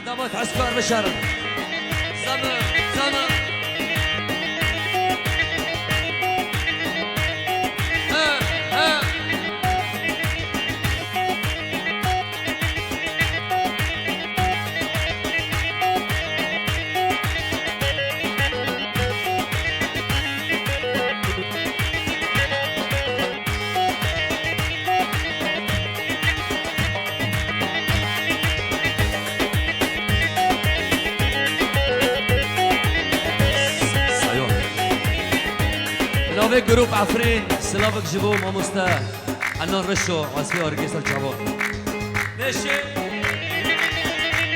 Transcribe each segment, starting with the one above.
داموت عسكر بشر زمر زمر نوفي جروب عفرين سلافك جيبوه ماموستا عنون رشو واسفي اوركسترا تشابو ماشي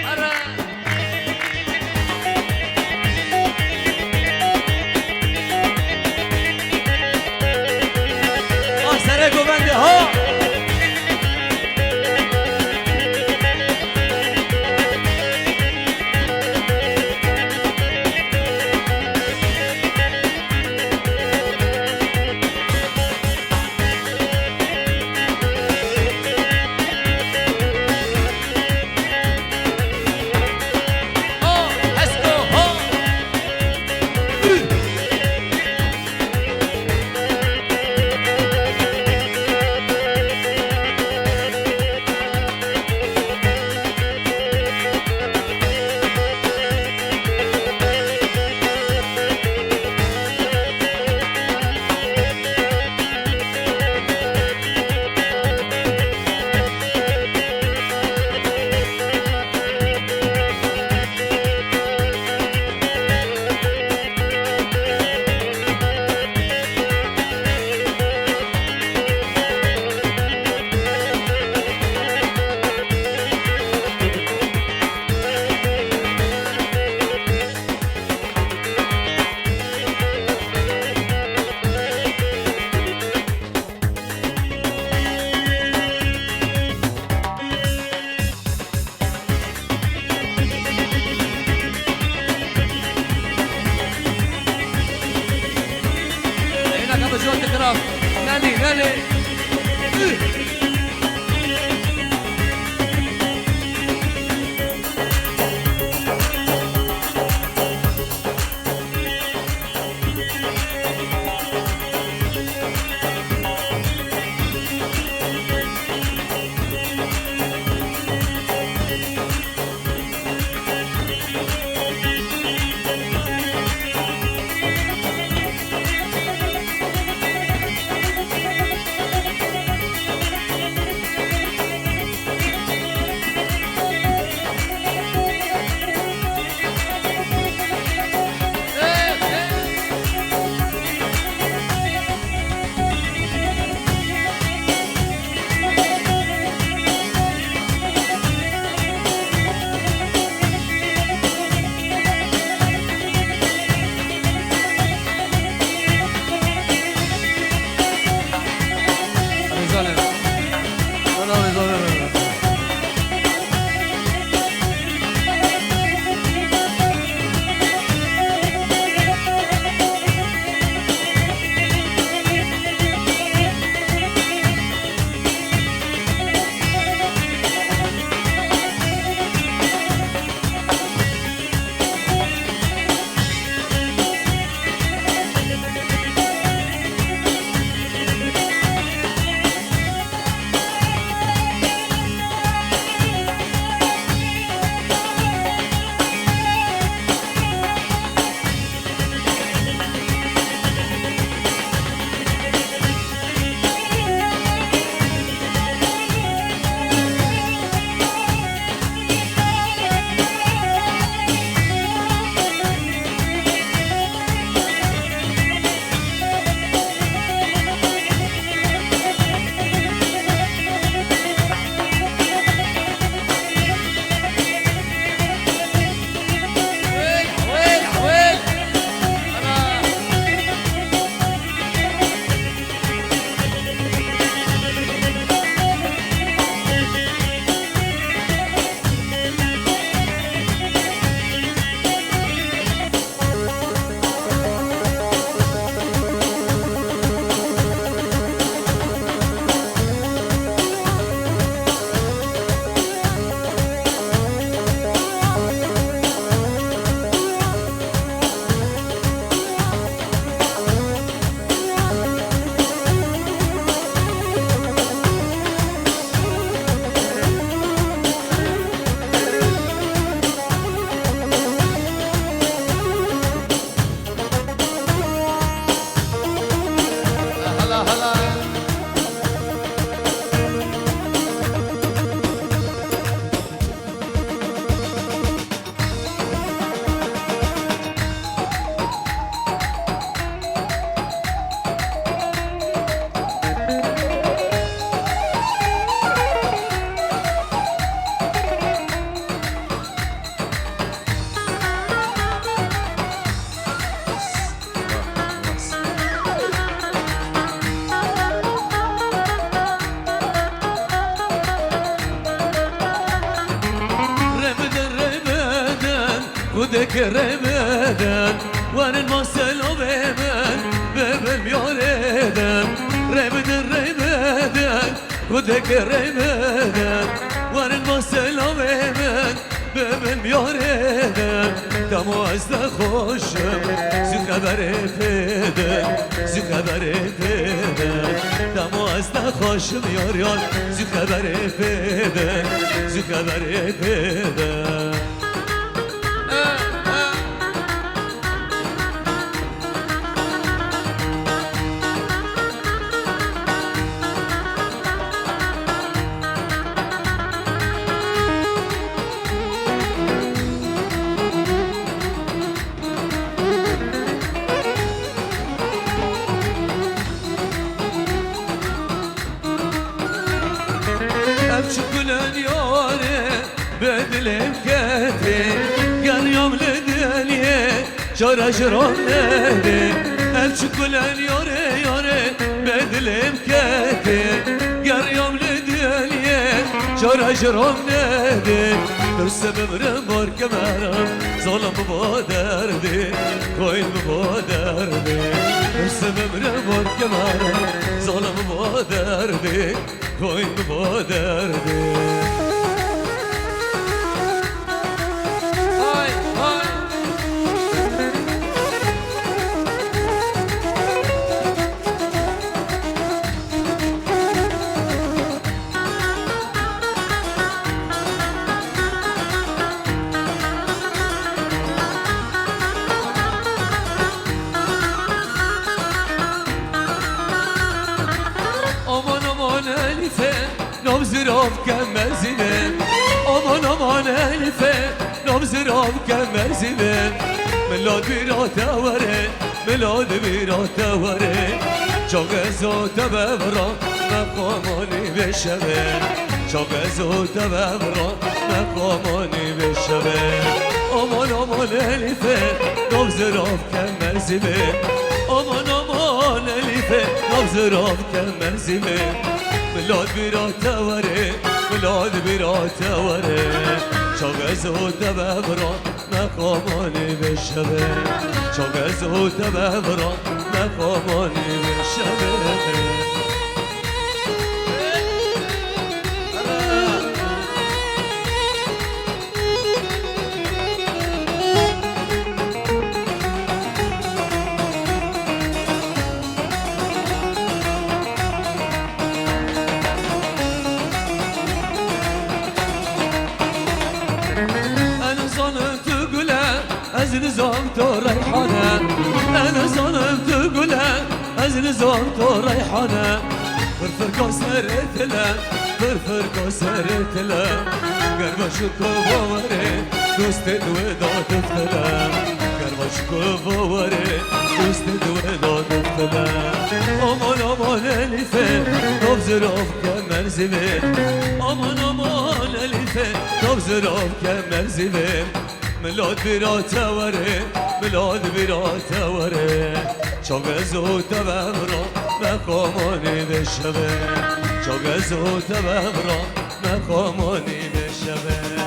هرا سرقوا بندي هو نالي نالي خودك رمدن وان المسلو بمن ببن يوردن رمدن خودك رمدن وان المسلو بمن ببن يوردن دمو از خوشم زو خبر پیدن زو خبر پیدن دمو از خوشم یار زو خبر پیدن زو خبر پیدن شكلن يوري بدلم كتري قال يوم لدنيا شورا شرون نهدي شكلن يوري بدلم كتري قال يوم لدنيا شورا شرون نهدي درسم برمور كمارم ظلم بودردي كوين بودردي درسم برمور كمارم ظلم بودردي کوین با دردی های های نبزراب کمر زیبه aman Elife nabzirab kemer zibe Milad birate vare milad birate vare Çagezote bevra mekamani beşeve Çagezote bevra mekamani beşeve Aman Elife nabzirab kemer zibe Aman Elife nabzirab kemer zibe milad birate vare milad birate vare Çagezote bevra mekamani beşeve Çagezote bevra mekamani beşeve از نظام تو ریحانه انا ظالم تقوله از نظام تو ریحانه فرفر کسرت له فرفر کسرت له قربش کواره دوست وداد فتله قربش کواره دوست وداد فتله aman Elife nabzırab kemer zibe aman Elife nabzırab kemer zibe milad birate vare milad birate vare Çagezote bevra mekamani beşeve Çagezote bevra mekamani beşeve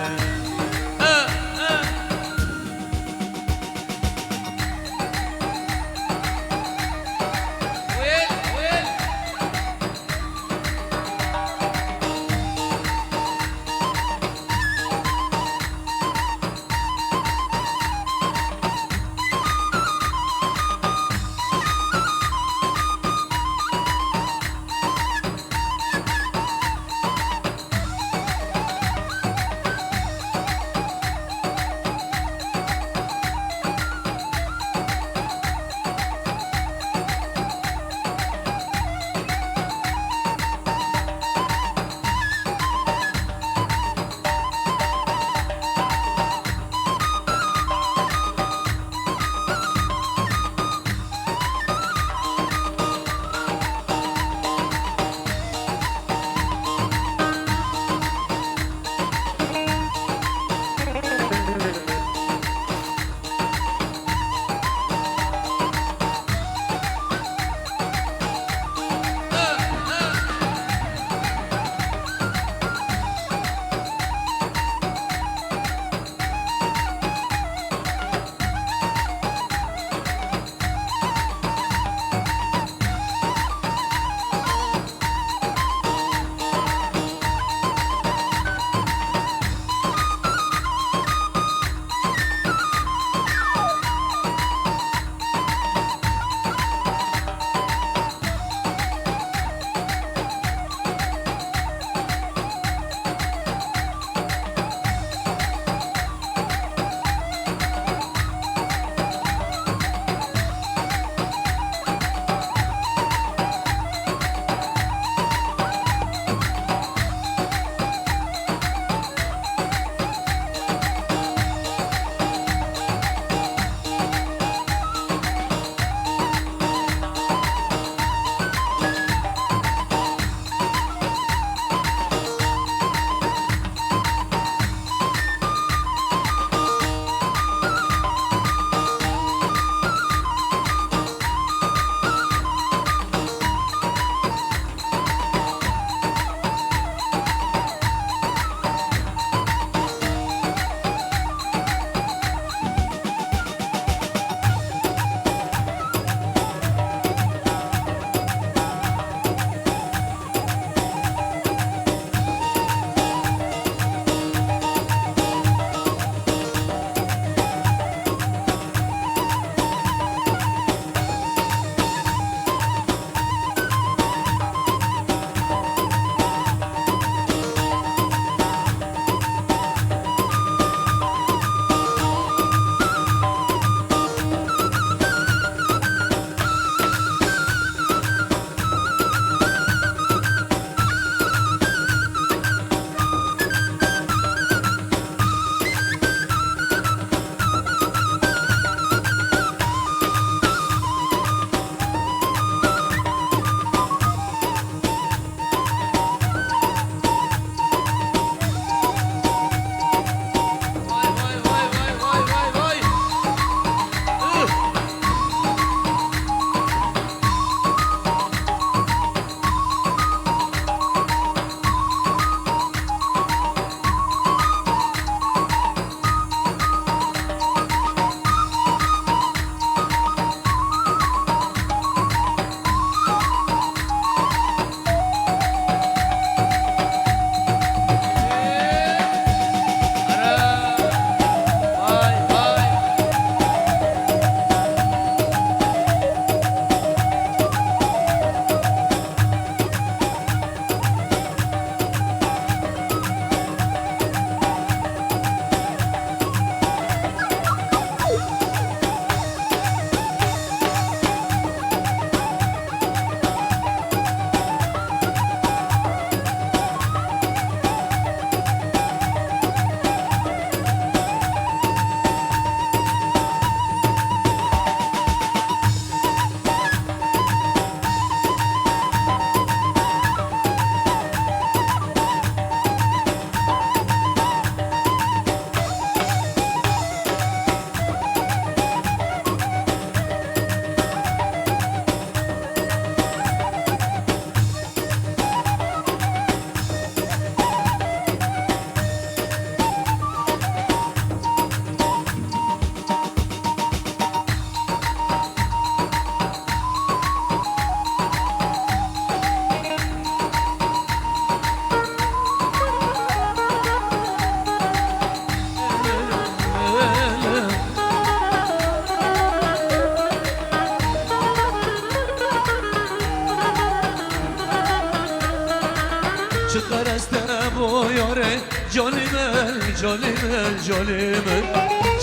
جانی من جانی من جانی من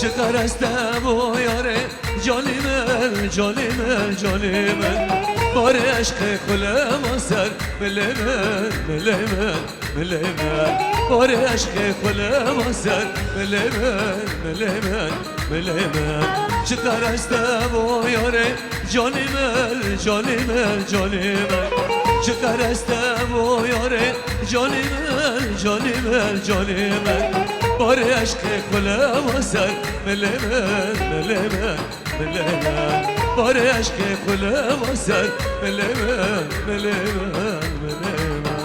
چقدر استم و یاره جانی من جانی من جانی من بار عشق خلم سر مله من مله من مله من بار عشق خلم سر مله من مله من مله من چقدر استم و یاره جانی من جانی من جانی من چقدر استم و یاره جانی من جانی من جانی من بار عشق خلم سر مله من مله من مله من بار عشق خلم سر مله من مله من مله من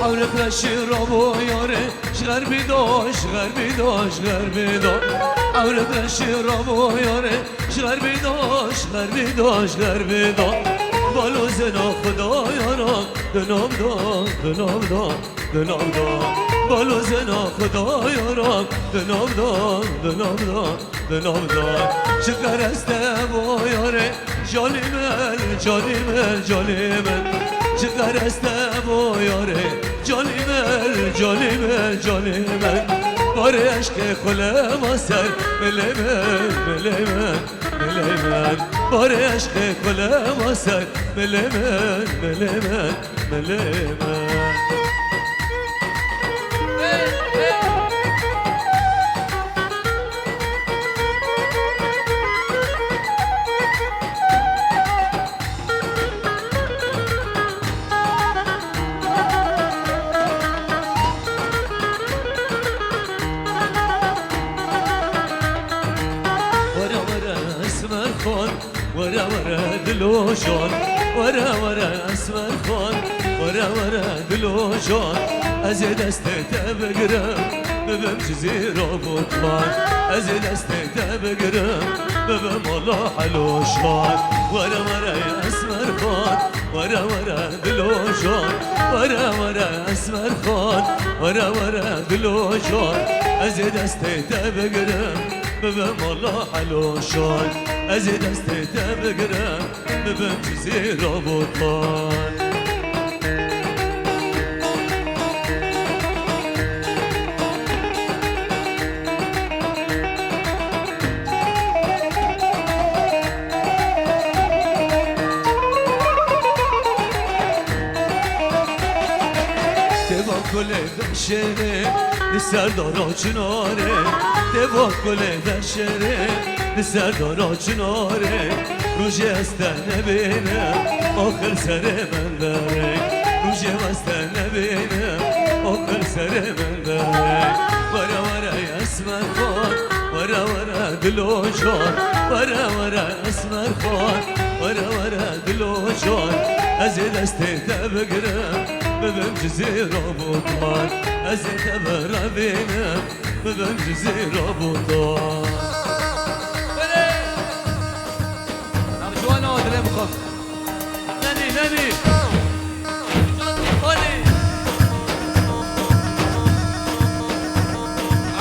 عورت رشی را با یاره شغر بیداش شغر بیداش شغر بیداش عورت رشی را با یاره شغر بیداش شغر بیداش شغر بیداش بالو زنا خدا یارا دنام داد دنام داد دنام داد بالو زنا خدا یارا دنام داد دنام داد دنام داد شکر استم و یاره جانی من جانی من جانی من چقدر استم و یاره جانی من جانی من جانی من بار عشق خلم سر مله من مله من مله من بار عشق خلم سر مله من مله من مله من ورا ورا دلوشون ورا ورا اسمر خون ورا ورا دلوشون از دست بگیرم ببم چیزی رو بودمان از دست بگیرم ببم الله حلوشون ورا ورا اسمر خون ورا ورا دلوشون ورا ورا اسمر خون ورا ورا دلوشون از دست بگیرم ببم الله حلوشون از دست بگیرم ببم چیزی را بودمان کل بشره سردارا چناره دوا کل بشره سردارا چناره روژه استن نبینم آخر سر من بره روژه استن نبینم آخر سر من بره ورا ورا اسمر خان ورا ورا دلو جان ورا ورا اسمر خان ورا ورا دلو جان از دست بگیرم ببم جزی را بودمان از تبرا بینم ببم جزی را بودمان نني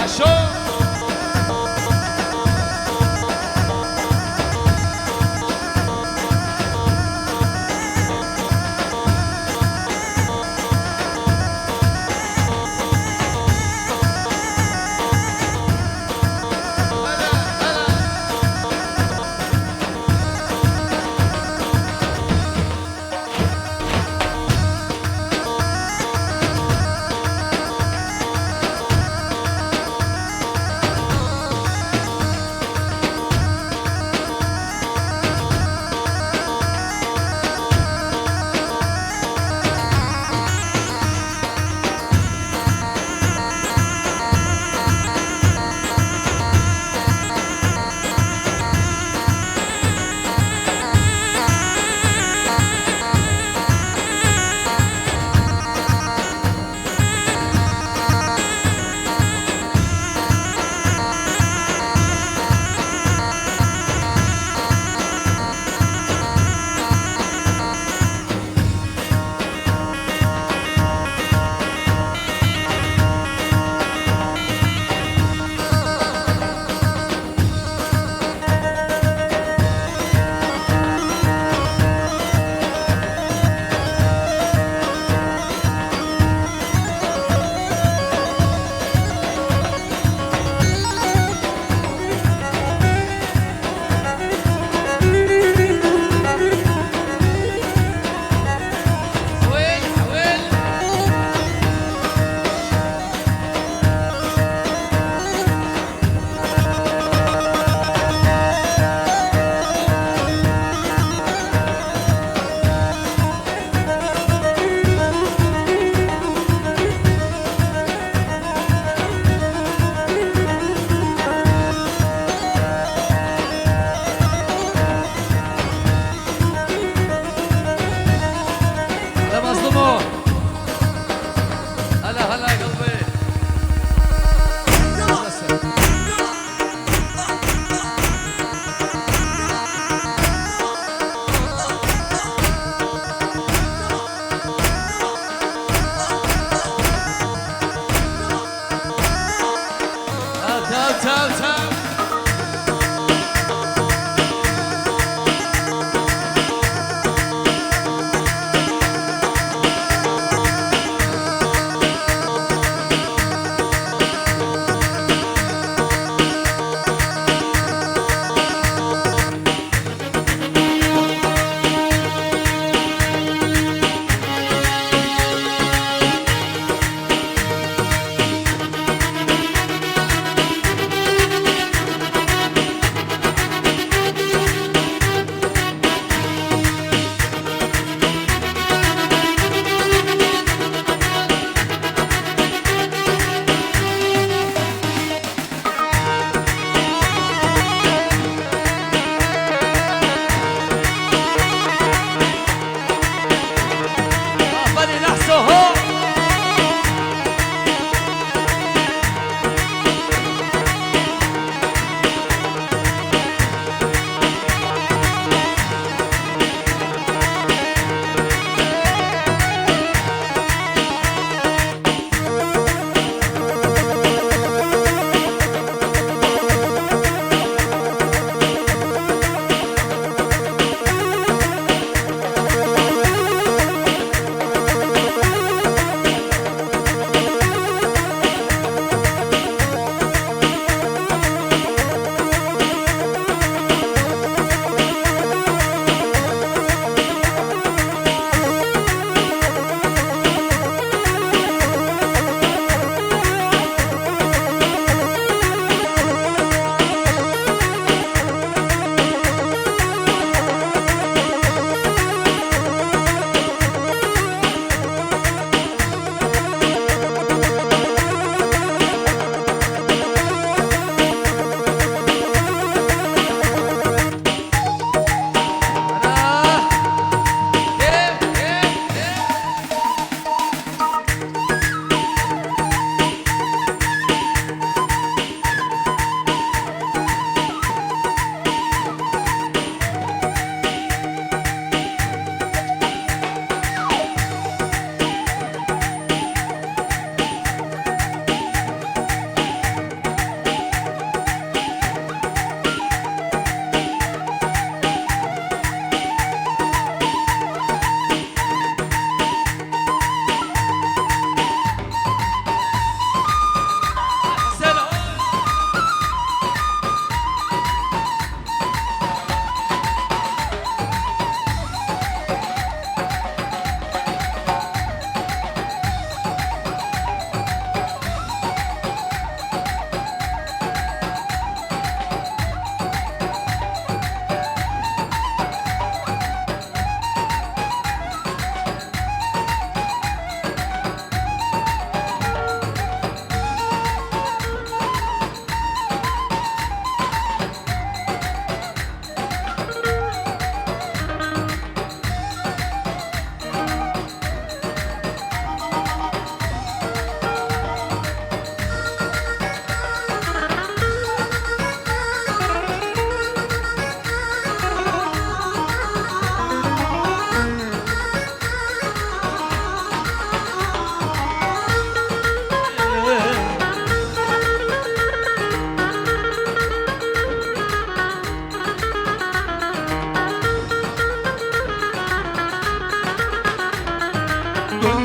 عشو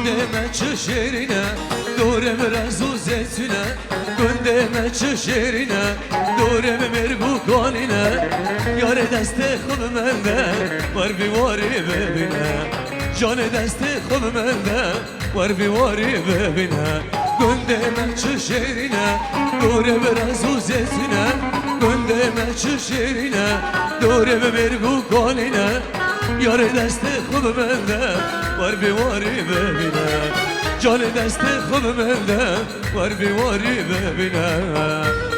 Gündeme çişirine Durem razu zeytine Gündeme çişirine Durem mergu kanine Yare deste khum mende Var bir vari bebine Cane deste khum mende Var bir vari bebine Gündeme çişirine Durem razu zeytine Gündeme çişirine Durem mergu kanine Yare deste khum mende Var bir vari bebine Cane deste khum mende Var bir vari bebine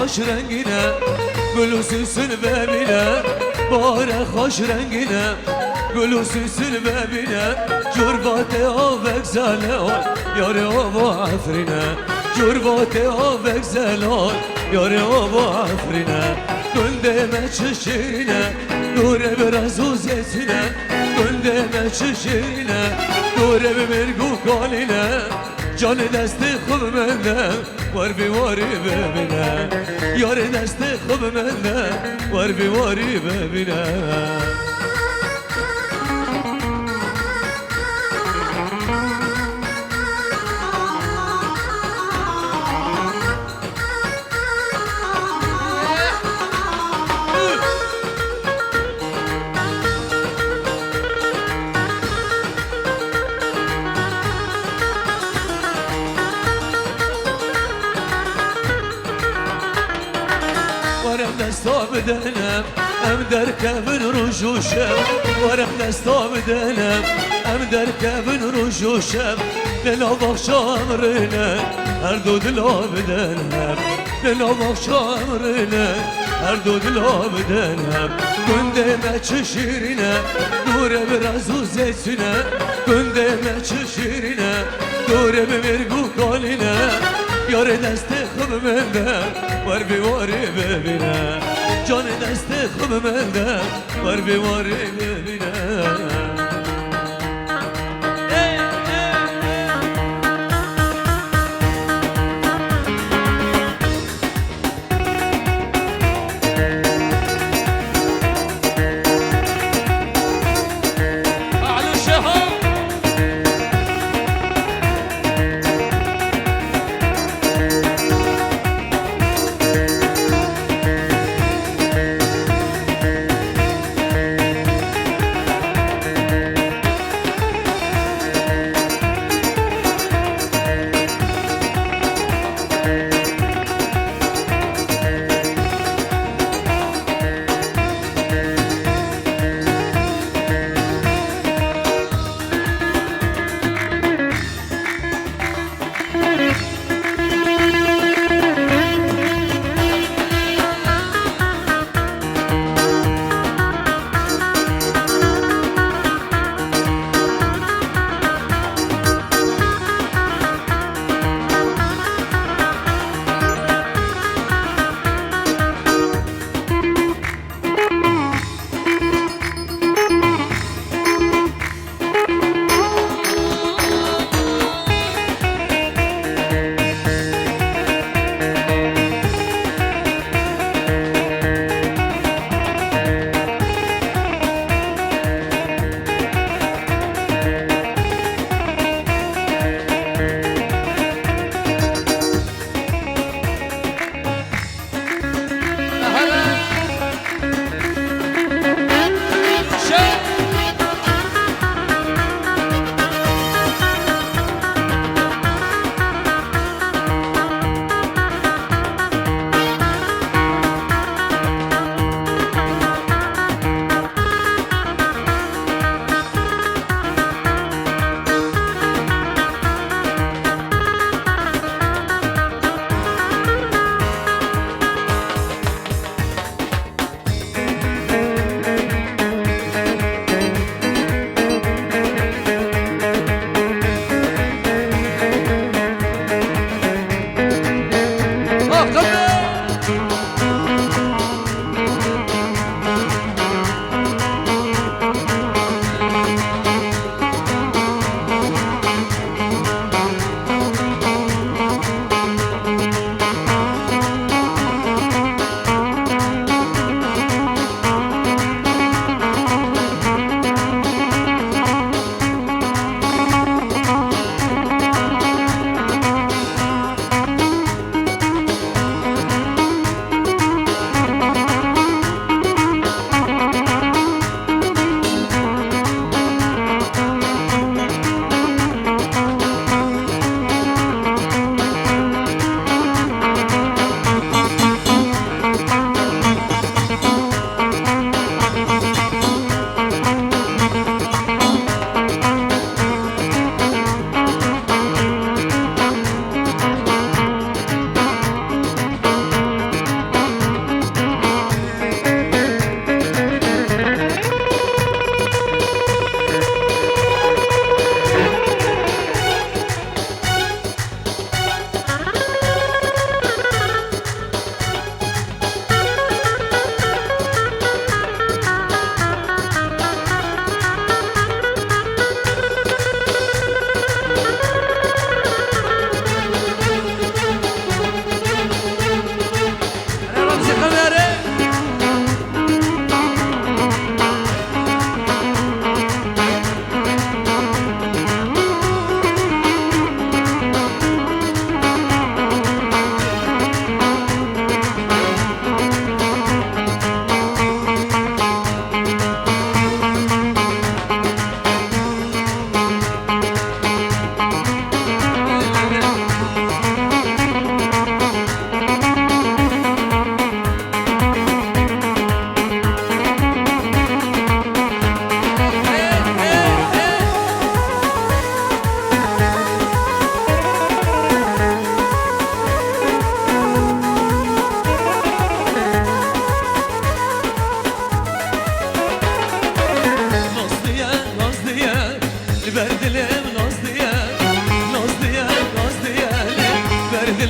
Hoş rengine Gülü süsün bebine Bari hoş rengine Gülü süsün bebine Curbate avek zelal Yare ava afrine Curbate avek zelal Yare ava afrine Gündeme çişirine Nure biraz uzetine Gündeme çişirine Nure bir gukaline Canı desti khum mende Var bir vari bebine Yare desti khum mende Var bir vari bebine دستا بدنم ام در کبن روشوشم وارم دستا بدنم ام در کبن روشوشم دلا بخشام رنه هر دو دلا بدنم دلا بخشام رنه هر دو دلا بدنم gündeme çişirine Dure biraz uzetine gündeme çişirine Dure bir gukaline Yare deste khum mende Var bir vari bebine Cane deste khum mende Var bir vari bebine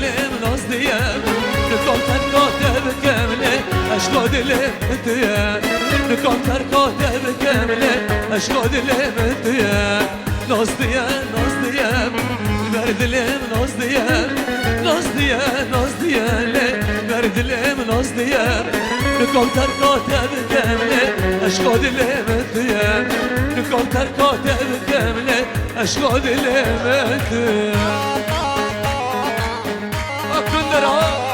دلم ناز دیم نکام ترکاته بکمله اشکا دلم دیم نکام ترکاته بکمله اشکا دلم دیم ناز دیم ناز دیم بر دلم ناز دیم ناز دیم ناز دیم بر دلم ناز دیم نکام ترکاته بکمله اشکا دلم دیم نکام ترکاته بکمله اشکا دلم دیم اکن درها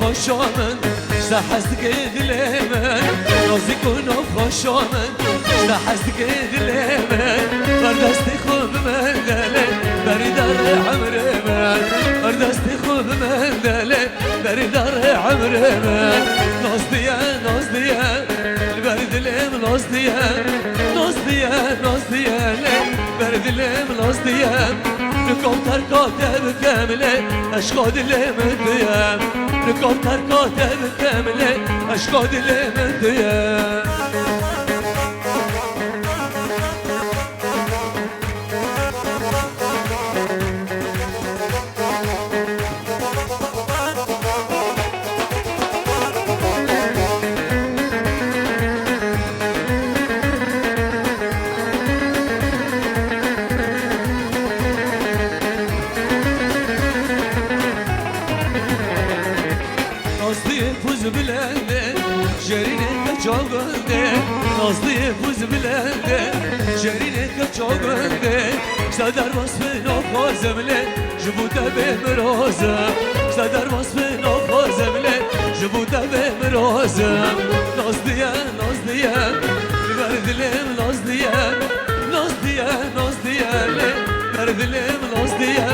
خوشامن شتا حزد دلمن نازی کن و خوشامن شتا حزد دلمن بر دست خوب من دله بری در عمر من بر دست خوب من دله بری در عمر من ناز دیه ناز دیه بر دلم ناز دیه ناز دیه ناز دیه بر دلم ناز دیه نکام ترکاته بکمله اشکا دلم دیم نکام ترکاته بکمله اشکا دلم دیم نازلی بوز بلنده جرینه کچاگنده صدر وصف نافازمله جبوده به مرازم صدر وصف نافازمله جبوده به مرازم نازلیه نازلیه بر دلم نازلیه نازلیه نازلیه بر دلم نازلیه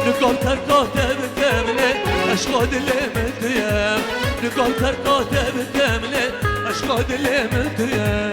نکام ترکاته بکمله اشقا دلم دیم نکام ترکاته بکمله اشقا دلم دیم